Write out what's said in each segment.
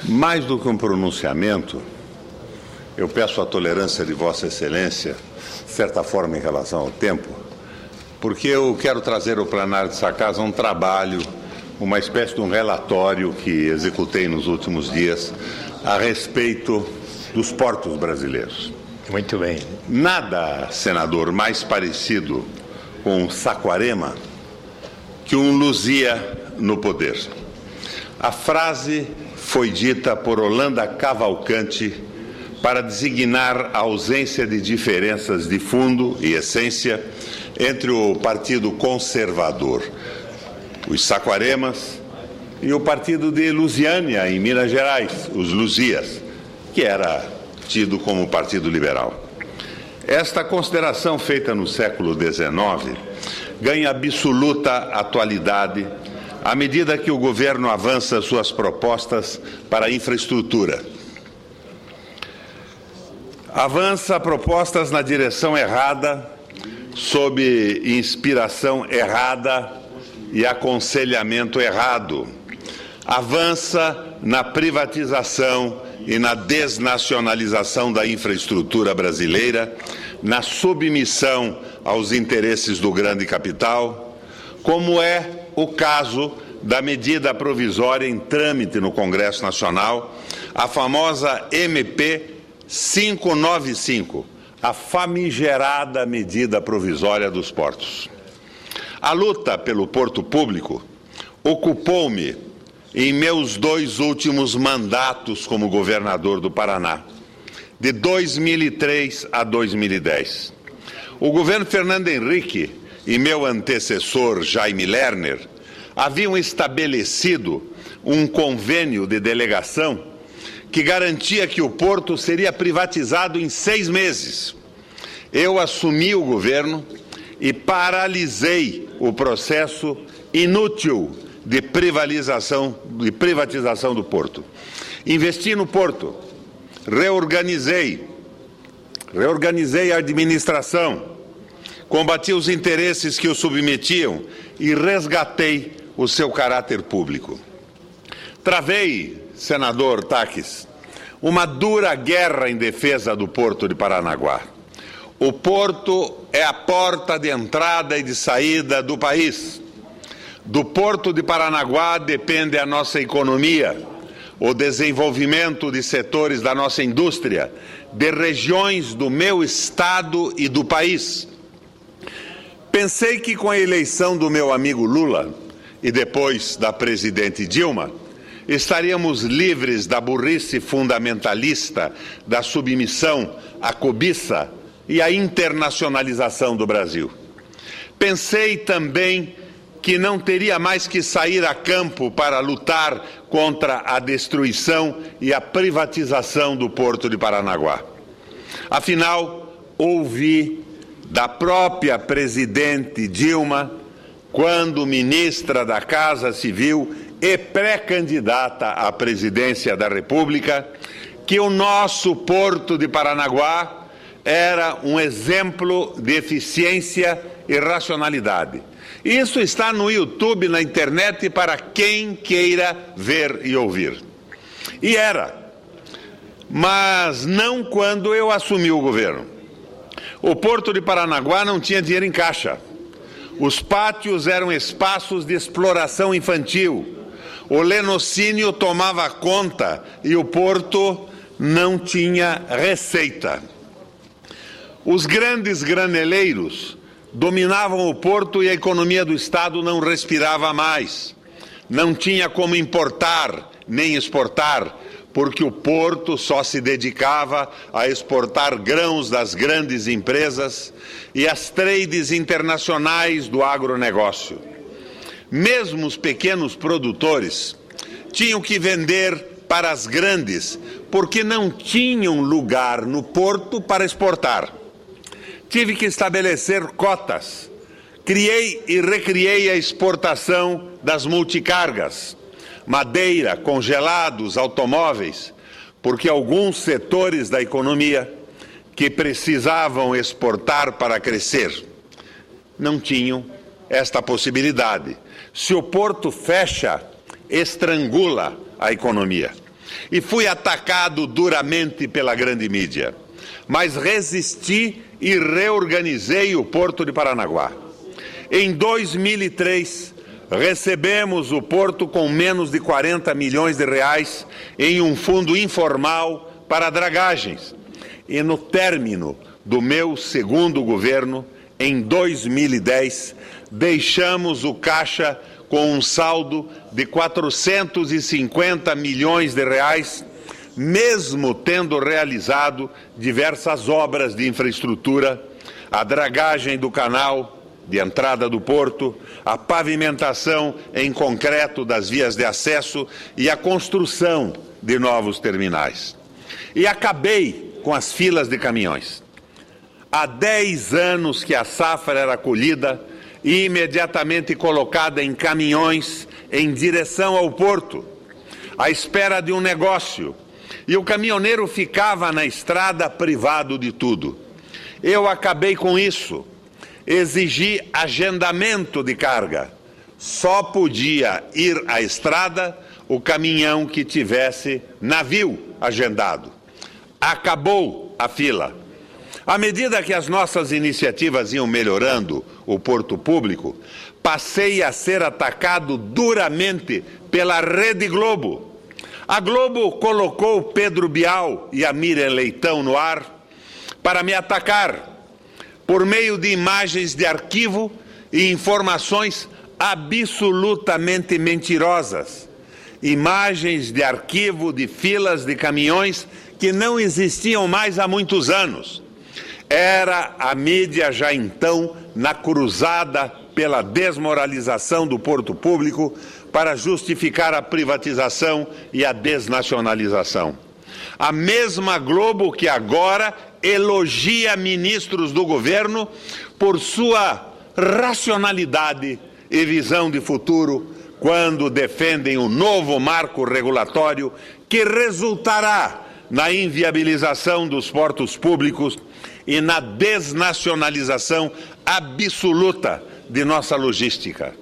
Mais do que um pronunciamento, eu peço a tolerância de Vossa Excelência, de certa forma, em relação ao tempo, porque eu quero trazer ao plenário dessa casa um trabalho, uma espécie de um relatório que executei nos últimos dias a respeito dos portos brasileiros. Muito bem. Nada, senador, mais parecido com Saquarema que um Luzia no poder. A frase foi dita por Holanda Cavalcante para designar a ausência de diferenças de fundo e essência entre o Partido Conservador, os Saquaremas, e o Partido de Lusiânia, em Minas Gerais, os Luzias, que era tido como Partido Liberal. Esta consideração feita no século XIX ganha absoluta atualidade à medida que o governo avança suas propostas para a infraestrutura. Avança propostas na direção errada, sob inspiração errada e aconselhamento errado. Avança na privatização e na desnacionalização da infraestrutura brasileira, na submissão aos interesses do grande capital, como é o caso da medida provisória em trâmite no Congresso Nacional, a famosa MP 595, a famigerada medida provisória dos portos. A luta pelo porto público ocupou-me em meus 2 últimos mandatos como governador do Paraná, de 2003 a 2010. O governo Fernando Henrique e meu antecessor Jaime Lerner haviam estabelecido um convênio de delegação que garantia que o porto seria privatizado em 6 meses. Eu assumi o governo e paralisei o processo inútil de privatização do porto. Investi no porto, reorganizei a administração, combati os interesses que o submetiam e resgatei o seu caráter público. Travei, senador Taques, uma dura guerra em defesa do Porto de Paranaguá. O porto é a porta de entrada e de saída do país. Do Porto de Paranaguá depende a nossa economia, o desenvolvimento de setores da nossa indústria, de regiões do meu estado e do país. Pensei que com a eleição do meu amigo Lula e depois da presidente Dilma, estaríamos livres da burrice fundamentalista, da submissão à cobiça e à internacionalização do Brasil. Pensei também que não teria mais que sair a campo para lutar contra a destruição e a privatização do Porto de Paranaguá. Afinal, ouvi da própria presidente Dilma, quando ministra da Casa Civil e pré-candidata à presidência da República, que o nosso Porto de Paranaguá era um exemplo de eficiência e racionalidade. Isso está no YouTube, na internet, para quem queira ver e ouvir. E era, mas não quando eu assumi o governo. O Porto de Paranaguá não tinha dinheiro em caixa. Os pátios eram espaços de exploração infantil. O lenocínio tomava conta e o porto não tinha receita. Os grandes graneleiros dominavam o porto e a economia do Estado não respirava mais. Não tinha como importar nem exportar, porque o porto só se dedicava a exportar grãos das grandes empresas e as trades internacionais do agronegócio. Mesmo os pequenos produtores tinham que vender para as grandes, porque não tinham lugar no porto para exportar. Tive que estabelecer cotas. Criei e recriei a exportação das multicargas, madeira, congelados, automóveis, porque alguns setores da economia que precisavam exportar para crescer não tinham esta possibilidade. Se o porto fecha, estrangula a economia. e fui atacado duramente pela grande mídia. Mas resisti e reorganizei o Porto de Paranaguá. Em 2003, recebemos o Porto com menos de 40 milhões de reais em um fundo informal para dragagens. E no término do meu segundo governo, em 2010, deixamos o caixa com um saldo de 450 milhões de reais, mesmo tendo realizado diversas obras de infraestrutura, a dragagem do canal de entrada do porto, a pavimentação em concreto das vias de acesso e a construção de novos terminais. E acabei com as filas de caminhões. Há 10 anos que a safra era colhida e imediatamente colocada em caminhões em direção ao porto, à espera de um negócio, e o caminhoneiro ficava na estrada privado de tudo. Eu acabei com isso. Exigi agendamento de carga. Só podia ir à estrada o caminhão que tivesse navio agendado. Acabou a fila. À medida que as nossas iniciativas iam melhorando o porto público, passei a ser atacado duramente pela Rede Globo. A Globo colocou Pedro Bial e a Miriam Leitão no ar para me atacar, por meio de imagens de arquivo e informações absolutamente mentirosas. Imagens de arquivo de filas de caminhões que não existiam mais há muitos anos. Era a mídia já então na cruzada pela desmoralização do porto público para justificar a privatização e a desnacionalização. A mesma Globo que agora elogia ministros do governo por sua racionalidade e visão de futuro quando defendem um novo marco regulatório que resultará na inviabilização dos portos públicos e na desnacionalização absoluta de nossa logística.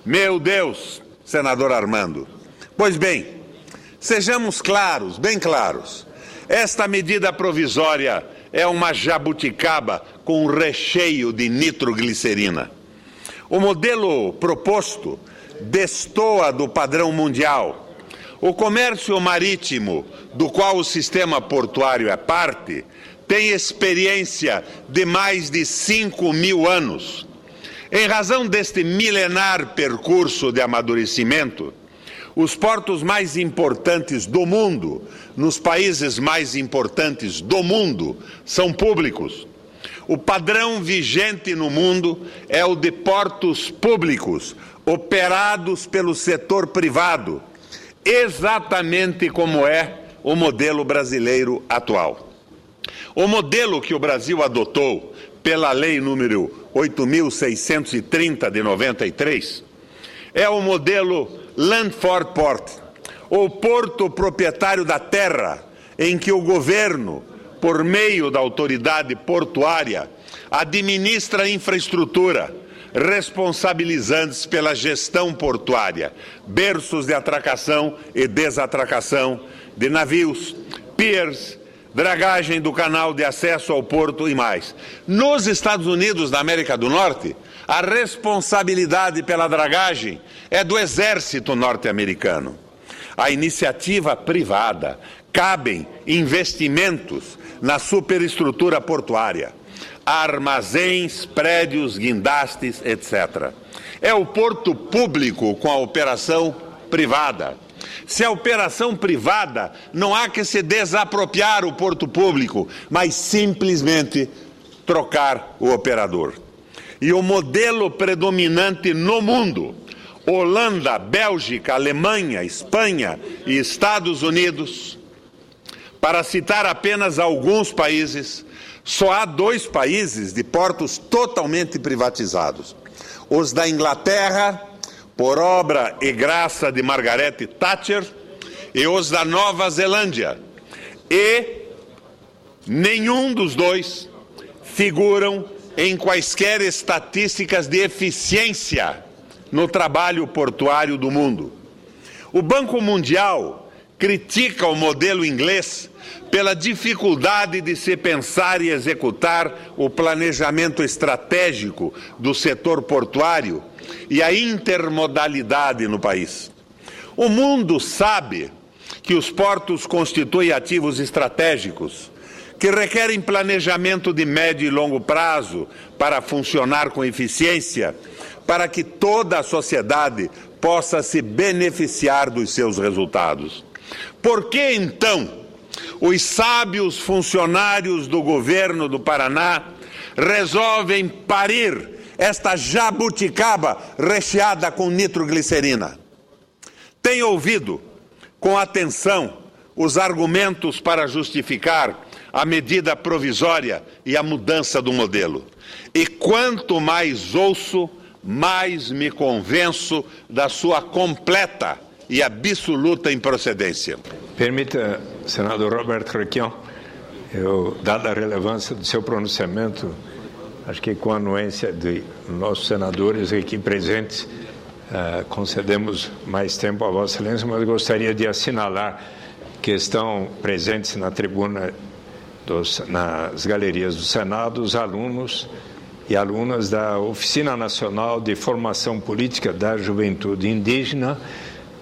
Meu Deus, senador Armando. Pois bem, sejamos claros, bem claros. Esta medida provisória é uma jabuticaba com recheio de nitroglicerina. O modelo proposto destoa do padrão mundial. O comércio marítimo, do qual o sistema portuário é parte, tem experiência de mais de 5.000 anos. Em razão deste milenar percurso de amadurecimento, os portos mais importantes do mundo, nos países mais importantes do mundo, são públicos. O padrão vigente no mundo é o de portos públicos, operados pelo setor privado, exatamente como é o modelo brasileiro atual. O modelo que o Brasil adotou pela Lei número 8.630 de 93 é o modelo Land for Port, ou porto proprietário da terra, em que o governo, por meio da autoridade portuária, administra a infraestrutura, responsabilizando-se pela gestão portuária, berços de atracação e desatracação de navios, piers, dragagem do canal de acesso ao porto e mais. Nos Estados Unidos da América do Norte, a responsabilidade pela dragagem é do exército norte-americano. A iniciativa privada cabem investimentos na superestrutura portuária, armazéns, prédios, guindastes, etc. É o porto público com a operação privada. Se a operação privada, não há que se desapropriar o porto público, mas simplesmente trocar o operador. E o modelo predominante no mundo, Holanda, Bélgica, Alemanha, Espanha e Estados Unidos, para citar apenas alguns países, só há 2 países de portos totalmente privatizados. Os da Inglaterra, por obra e graça de Margaret Thatcher, e os da Nova Zelândia. E nenhum dos 2 figuram em quaisquer estatísticas de eficiência no trabalho portuário do mundo. O Banco Mundial critica o modelo inglês pela dificuldade de se pensar e executar o planejamento estratégico do setor portuário e a intermodalidade no país. O mundo sabe que os portos constituem ativos estratégicos que requerem planejamento de médio e longo prazo para funcionar com eficiência, para que toda a sociedade possa se beneficiar dos seus resultados. Por que, então, os sábios funcionários do governo do Paraná resolvem parir esta jabuticaba recheada com nitroglicerina? Tenho ouvido com atenção os argumentos para justificar a medida provisória e a mudança do modelo. E quanto mais ouço, mais me convenço da sua completa e absoluta improcedência. Permita, senador Roberto Requião, dada a relevância do seu pronunciamento, acho que com a anuência de nossos senadores aqui presentes, concedemos mais tempo a Vossa Excelência, mas gostaria de assinalar que estão presentes na tribuna, nas galerias do Senado, os alunos e alunas da Oficina Nacional de Formação Política da Juventude Indígena,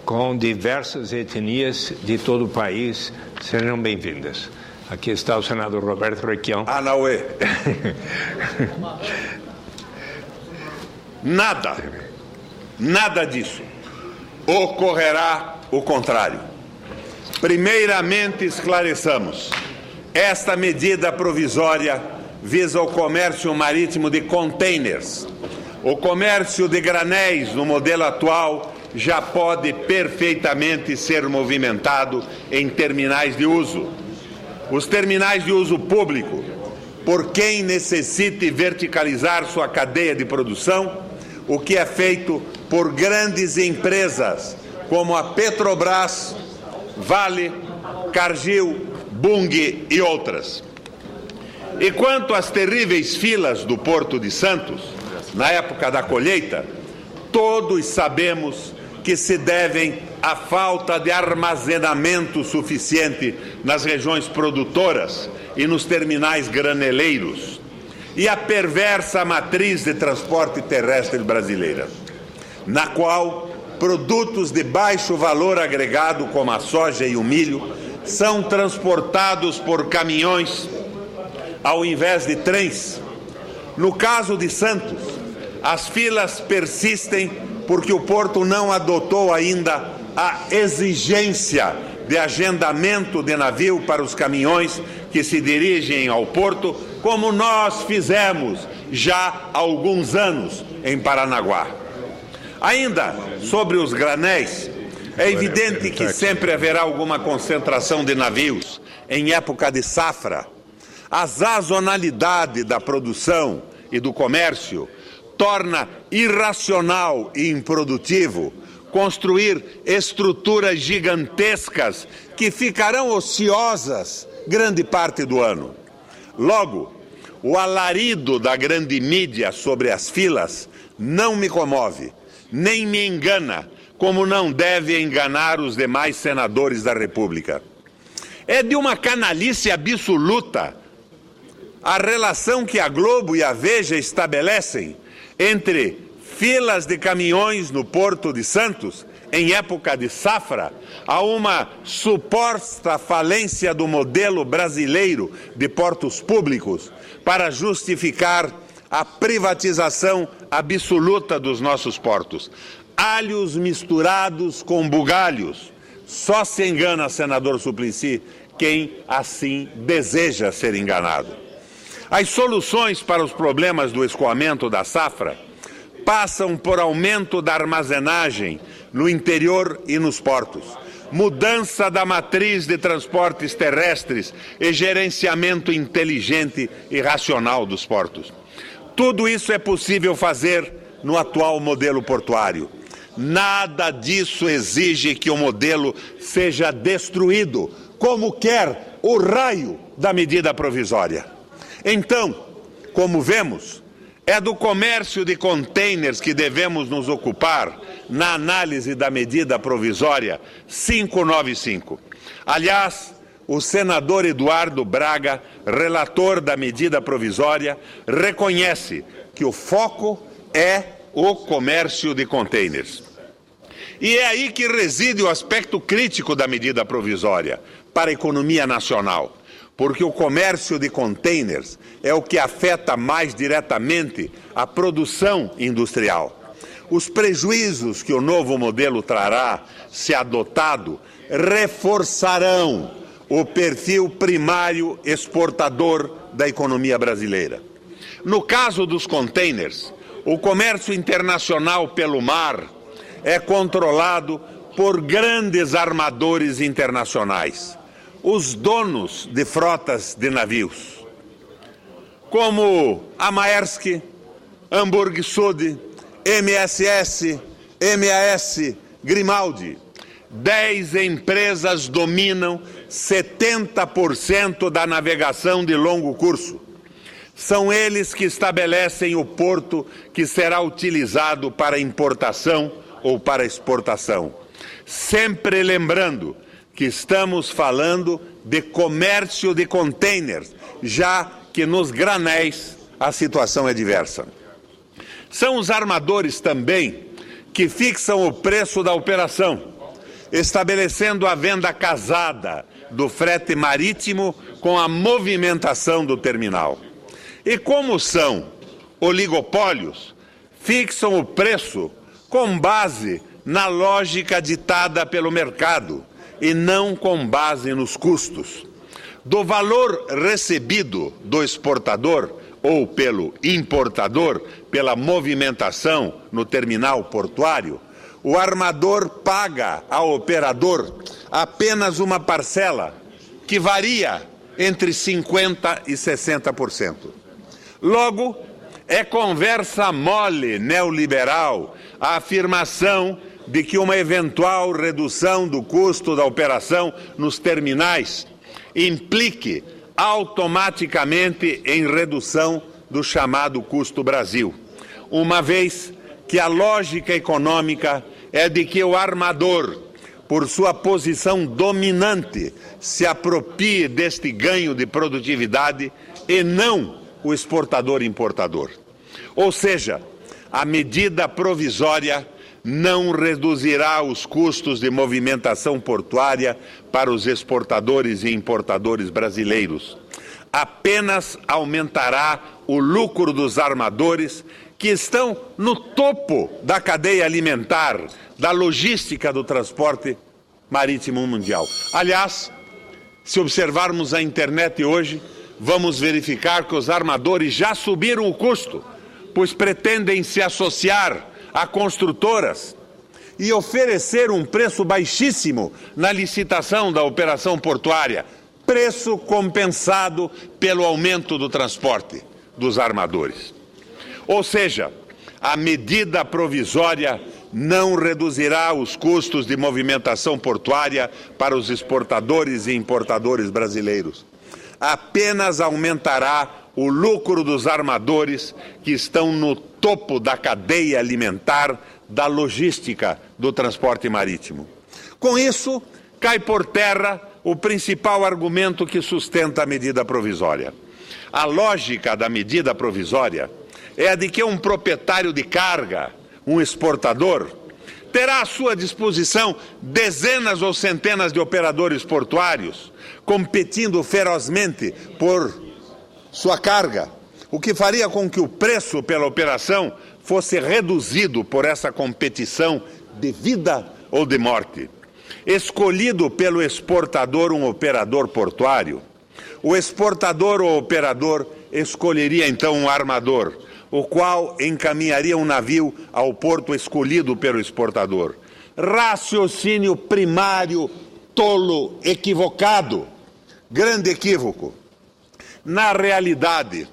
com diversas etnias de todo o país. Sejam bem-vindas. Aqui está o senador Roberto Requião. Anauê. Nada disso. Ocorrerá o contrário. Primeiramente, esclareçamos. Esta medida provisória visa o comércio marítimo de containers. O comércio de granéis, no modelo atual, já pode perfeitamente ser movimentado em terminais de uso. Os terminais de uso público, por quem necessite verticalizar sua cadeia de produção, o que é feito por grandes empresas como a Petrobras, Vale, Cargill, Bung e outras. E quanto às terríveis filas do Porto de Santos, na época da colheita, todos sabemos que se devem à falta de armazenamento suficiente nas regiões produtoras e nos terminais graneleiros, e a perversa matriz de transporte terrestre brasileira, na qual produtos de baixo valor agregado, como a soja e o milho, são transportados por caminhões ao invés de trens. No caso de Santos, as filas persistem porque o porto não adotou ainda a exigência de agendamento de navio para os caminhões que se dirigem ao porto, como nós fizemos já há alguns anos em Paranaguá. Ainda sobre os granéis, é evidente que sempre haverá alguma concentração de navios em época de safra. A sazonalidade da produção e do comércio torna irracional e improdutivo construir estruturas gigantescas que ficarão ociosas grande parte do ano. Logo, o alarido da grande mídia sobre as filas não me comove, nem me engana, como não deve enganar os demais senadores da República. É de uma canalice absoluta a relação que a Globo e a Veja estabelecem entre filas de caminhões no Porto de Santos, em época de safra, a uma suposta falência do modelo brasileiro de portos públicos para justificar a privatização absoluta dos nossos portos. Alhos misturados com bugalhos. Só se engana, senador Suplicy, quem assim deseja ser enganado. As soluções para os problemas do escoamento da safra passam por aumento da armazenagem no interior e nos portos, mudança da matriz de transportes terrestres e gerenciamento inteligente e racional dos portos. Tudo isso é possível fazer no atual modelo portuário. Nada disso exige que o modelo seja destruído, como quer o raio da medida provisória. Então, como vemos, é do comércio de containers que devemos nos ocupar na análise da medida provisória 595. Aliás, o senador Eduardo Braga, relator da medida provisória, reconhece que o foco é o comércio de contêineres. E é aí que reside o aspecto crítico da medida provisória para a economia nacional, porque o comércio de contêineres é o que afeta mais diretamente a produção industrial. Os prejuízos que o novo modelo trará, se adotado, reforçarão o perfil primário exportador da economia brasileira. No caso dos contêineres, o comércio internacional pelo mar é controlado por grandes armadores internacionais, os donos de frotas de navios, como a Maersk, Hamburg Süd, MSS, MAS, Grimaldi. 10 empresas dominam 70% da navegação de longo curso. São eles que estabelecem o porto que será utilizado para importação ou para exportação. Sempre lembrando que estamos falando de comércio de contêineres, já que nos granéis a situação é diversa. São os armadores também que fixam o preço da operação, estabelecendo a venda casada do frete marítimo com a movimentação do terminal. E como são oligopólios, fixam o preço com base na lógica ditada pelo mercado e não com base nos custos. Do valor recebido do exportador ou pelo importador pela movimentação no terminal portuário, o armador paga ao operador apenas uma parcela que varia entre 50% e 60%. Logo, é conversa mole neoliberal a afirmação de que uma eventual redução do custo da operação nos terminais implique automaticamente em redução do chamado custo Brasil, uma vez que a lógica econômica é de que o armador, por sua posição dominante, se aproprie deste ganho de produtividade e não o exportador e importador. Ou seja, a medida provisória não reduzirá os custos de movimentação portuária para os exportadores e importadores brasileiros. Apenas aumentará o lucro dos armadores que estão no topo da cadeia alimentar, da logística do transporte marítimo mundial. Aliás, se observarmos a internet hoje, vamos verificar que os armadores já subiram o custo, pois pretendem se associar a construtoras e oferecer um preço baixíssimo na licitação da operação portuária, preço compensado pelo aumento do transporte dos armadores. Ou seja, a medida provisória não reduzirá os custos de movimentação portuária para os exportadores e importadores brasileiros. Apenas aumentará o lucro dos armadores que estão no topo da cadeia alimentar da logística do transporte marítimo. Com isso, cai por terra o principal argumento que sustenta a medida provisória. A lógica da medida provisória é a de que um proprietário de carga, um exportador, terá à sua disposição dezenas ou centenas de operadores portuários competindo ferozmente por sua carga, o que faria com que o preço pela operação fosse reduzido por essa competição de vida ou de morte. Escolhido pelo exportador um operador portuário, o exportador ou operador escolheria então um armador, o qual encaminharia um navio ao porto escolhido pelo exportador. Raciocínio primário, tolo, equivocado, grande equívoco. Na realidade,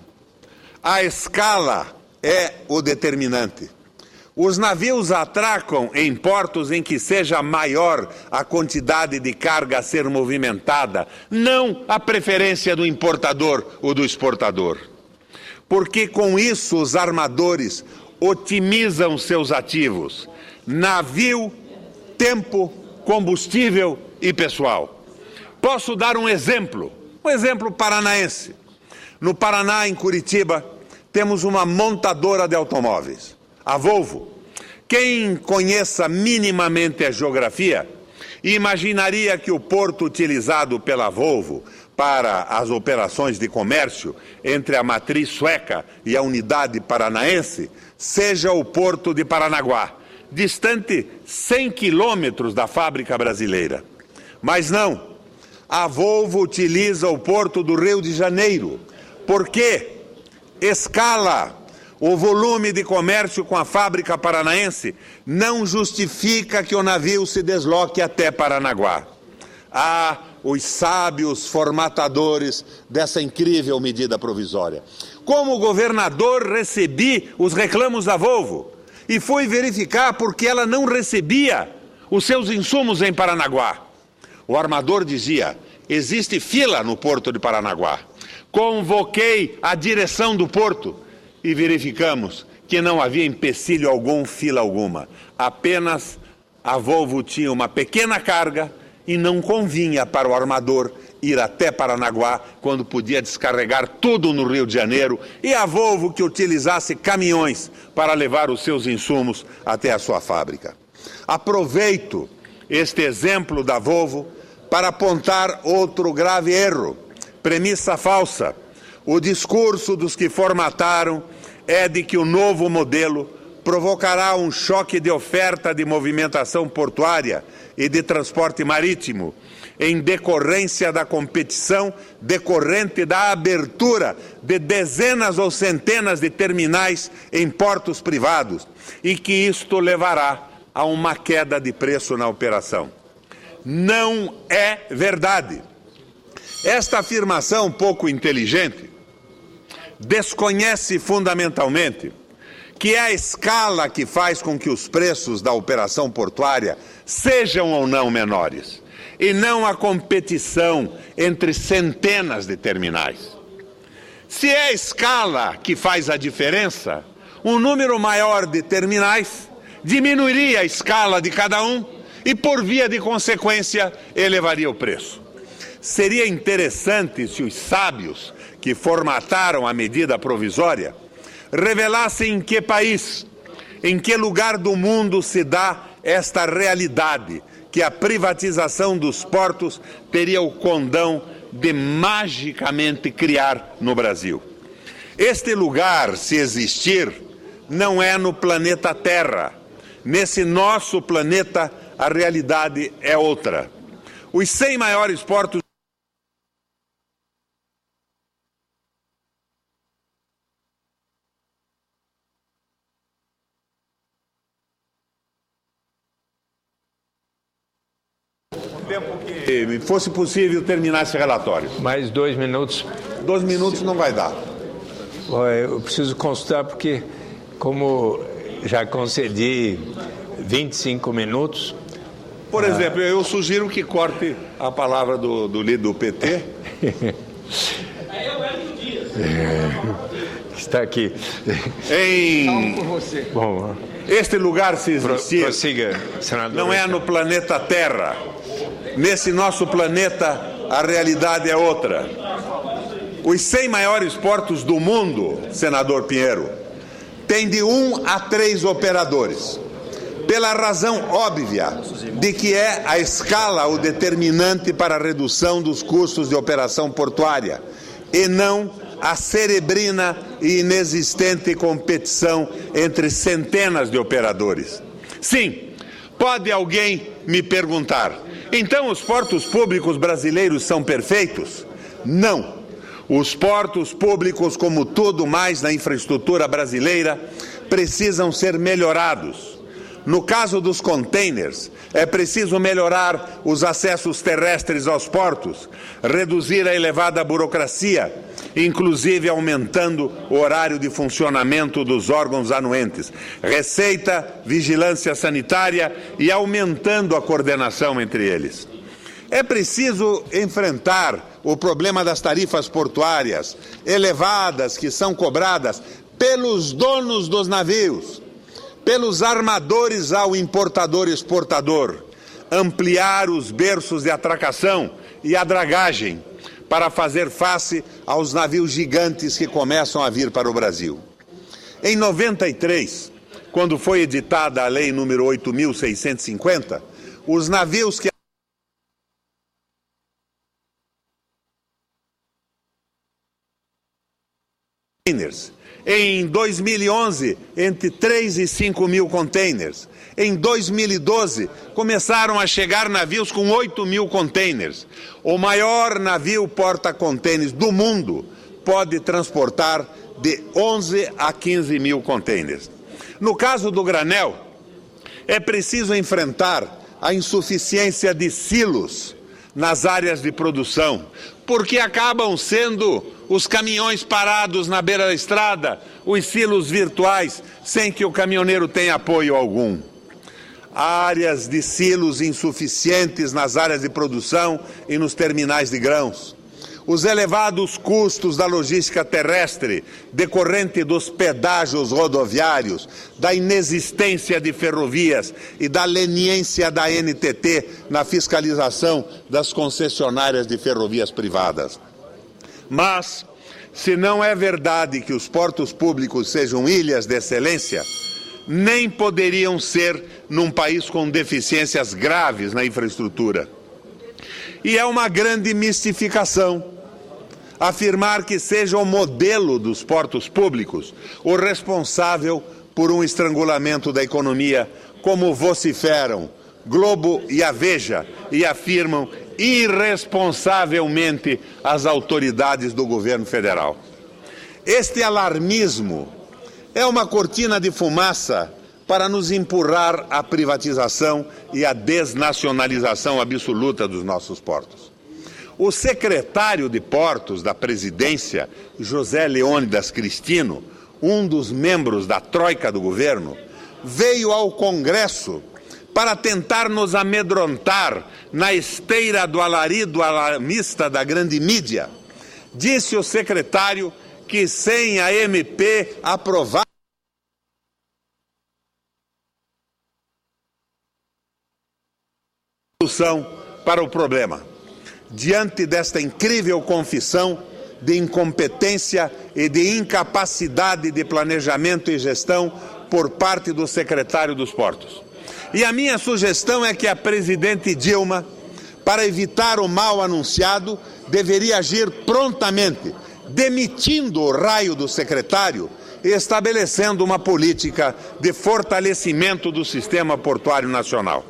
a escala é o determinante. Os navios atracam em portos em que seja maior a quantidade de carga a ser movimentada, não a preferência do importador ou do exportador. Porque com isso os armadores otimizam seus ativos, navio, tempo, combustível e pessoal. Posso dar um exemplo paranaense. No Paraná, em Curitiba, temos uma montadora de automóveis, a Volvo. Quem conheça minimamente a geografia, imaginaria que o porto utilizado pela Volvo para as operações de comércio entre a matriz sueca e a unidade paranaense seja o porto de Paranaguá, distante 100 quilômetros da fábrica brasileira. Mas não, a Volvo utiliza o porto do Rio de Janeiro, porque escala. O volume de comércio com a fábrica paranaense não justifica que o navio se desloque até Paranaguá. Os sábios formatadores dessa incrível medida provisória. Como governador, recebi os reclamos da Volvo e fui verificar porque ela não recebia os seus insumos em Paranaguá. O armador dizia: existe fila no porto de Paranaguá. Convoquei a direção do porto e verificamos que não havia empecilho algum, fila alguma. Apenas a Volvo tinha uma pequena carga e não convinha para o armador ir até Paranaguá quando podia descarregar tudo no Rio de Janeiro, e a Volvo que utilizasse caminhões para levar os seus insumos até a sua fábrica. Aproveito este exemplo da Volvo para apontar outro grave erro, premissa falsa. O discurso dos que formataram é de que o novo modelo provocará um choque de oferta de movimentação portuária e de transporte marítimo, em decorrência da competição decorrente da abertura de dezenas ou centenas de terminais em portos privados, e que isto levará a uma queda de preço na operação. Não é verdade. Esta afirmação pouco inteligente desconhece fundamentalmente que é a escala que faz com que os preços da operação portuária sejam ou não menores, e não a competição entre centenas de terminais. Se é a escala que faz a diferença, um número maior de terminais diminuiria a escala de cada um e, por via de consequência, elevaria o preço. Seria interessante se os sábios que formataram a medida provisória revelassem em que país, em que lugar do mundo se dá esta realidade, que a privatização dos portos teria o condão de magicamente criar no Brasil. Este lugar, se existir, não é no planeta Terra. Nesse nosso planeta, a realidade é outra. Os 100 maiores portos que fosse possível terminar esse relatório. Mais 2 minutos. 2 minutos não vai dar. Eu preciso constar porque, como já concedi 25 minutos... Por exemplo, eu sugiro que corte a palavra do líder do PT. Está aqui. Bom, este lugar, se existir, prossiga, senador, não é no planeta Terra. Nesse nosso planeta, a realidade é outra. Os 100 maiores portos do mundo, senador Pinheiro, têm de 1 a 3 operadores, pela razão óbvia de que é a escala o determinante para a redução dos custos de operação portuária, e não a cerebrina e inexistente competição entre centenas de operadores. Sim, pode alguém me perguntar: então os portos públicos brasileiros são perfeitos? Não. Os portos públicos, como tudo mais na infraestrutura brasileira, precisam ser melhorados. No caso dos containers, é preciso melhorar os acessos terrestres aos portos, reduzir a elevada burocracia, inclusive aumentando o horário de funcionamento dos órgãos anuentes, Receita, Vigilância Sanitária, e aumentando a coordenação entre eles. É preciso enfrentar o problema das tarifas portuárias elevadas que são cobradas pelos donos dos navios, pelos armadores ao importador-exportador, ampliar os berços de atracação e a dragagem para fazer face aos navios gigantes que começam a vir para o Brasil. Em 93, quando foi editada a Lei número 8.650, os navios que em 2011, entre 3 e 5 mil containers. Em 2012, começaram a chegar navios com 8 mil containers. O maior navio porta-containers do mundo pode transportar de 11 a 15 mil containers. No caso do granel, é preciso enfrentar a insuficiência de silos nas áreas de produção, porque acabam sendo os caminhões parados na beira da estrada, os silos virtuais, sem que o caminhoneiro tenha apoio algum. Áreas de silos insuficientes nas áreas de produção e nos terminais de grãos. Os elevados custos da logística terrestre, decorrente dos pedágios rodoviários, da inexistência de ferrovias e da leniência da NTT na fiscalização das concessionárias de ferrovias privadas. Mas, se não é verdade que os portos públicos sejam ilhas de excelência, nem poderiam ser num país com deficiências graves na infraestrutura. E é uma grande mistificação afirmar que seja o modelo dos portos públicos o responsável por um estrangulamento da economia, como vociferam Globo e a Veja e afirmam irresponsavelmente as autoridades do governo federal. Este alarmismo é uma cortina de fumaça para nos empurrar à privatização e à desnacionalização absoluta dos nossos portos. O secretário de Portos da presidência, José Leônidas Cristino, um dos membros da troika do governo, veio ao Congresso para tentar nos amedrontar na esteira do alarido alarmista da grande mídia. Disse o secretário que sem a MP aprovada solução para o problema. Diante desta incrível confissão de incompetência e de incapacidade de planejamento e gestão por parte do secretário dos Portos. E a minha sugestão é que a presidente Dilma, para evitar o mal anunciado, deveria agir prontamente, demitindo o raio do secretário e estabelecendo uma política de fortalecimento do sistema portuário nacional.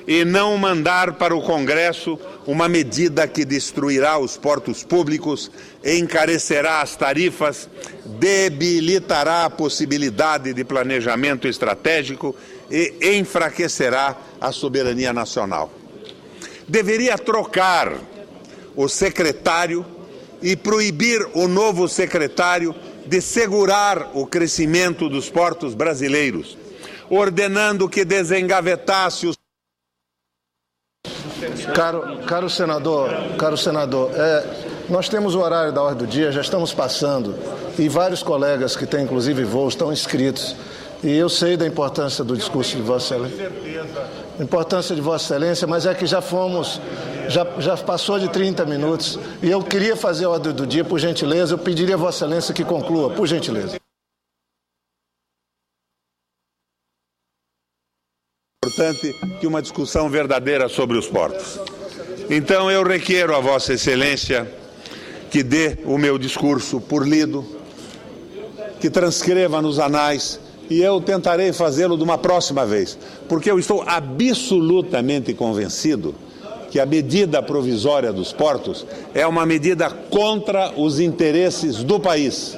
E não mandar para o Congresso uma medida que destruirá os portos públicos, encarecerá as tarifas, debilitará a possibilidade de planejamento estratégico e enfraquecerá a soberania nacional. Deveria trocar o secretário e proibir o novo secretário de segurar o crescimento dos portos brasileiros, ordenando que desengavetasse os... Caro senador, nós temos o horário da ordem do dia, já estamos passando, e vários colegas que têm inclusive voos estão inscritos. E eu sei da importância do discurso de Vossa Excelência. Importância de Vossa Excelência, mas é que já passou de 30 minutos. E eu queria fazer a ordem do dia, por gentileza, eu pediria a Vossa Excelência que conclua, por gentileza. Importante que uma discussão verdadeira sobre os portos. Então eu requero a Vossa Excelência que dê o meu discurso por lido, que transcreva nos anais, e eu tentarei fazê-lo de uma próxima vez, porque eu estou absolutamente convencido que a medida provisória dos portos é uma medida contra os interesses do país.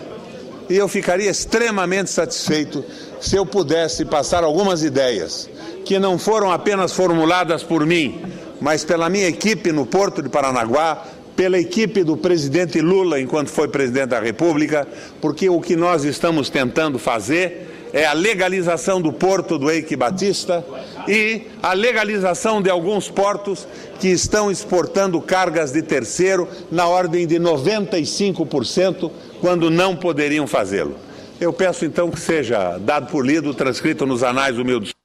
E eu ficaria extremamente satisfeito se eu pudesse passar algumas ideias que não foram apenas formuladas por mim, mas pela minha equipe no Porto de Paranaguá, pela equipe do presidente Lula enquanto foi presidente da República, porque o que nós estamos tentando fazer é a legalização do porto do Eike Batista e a legalização de alguns portos que estão exportando cargas de terceiro na ordem de 95%, quando não poderiam fazê-lo. Eu peço então que seja dado por lido, transcrito nos anais do meu discurso.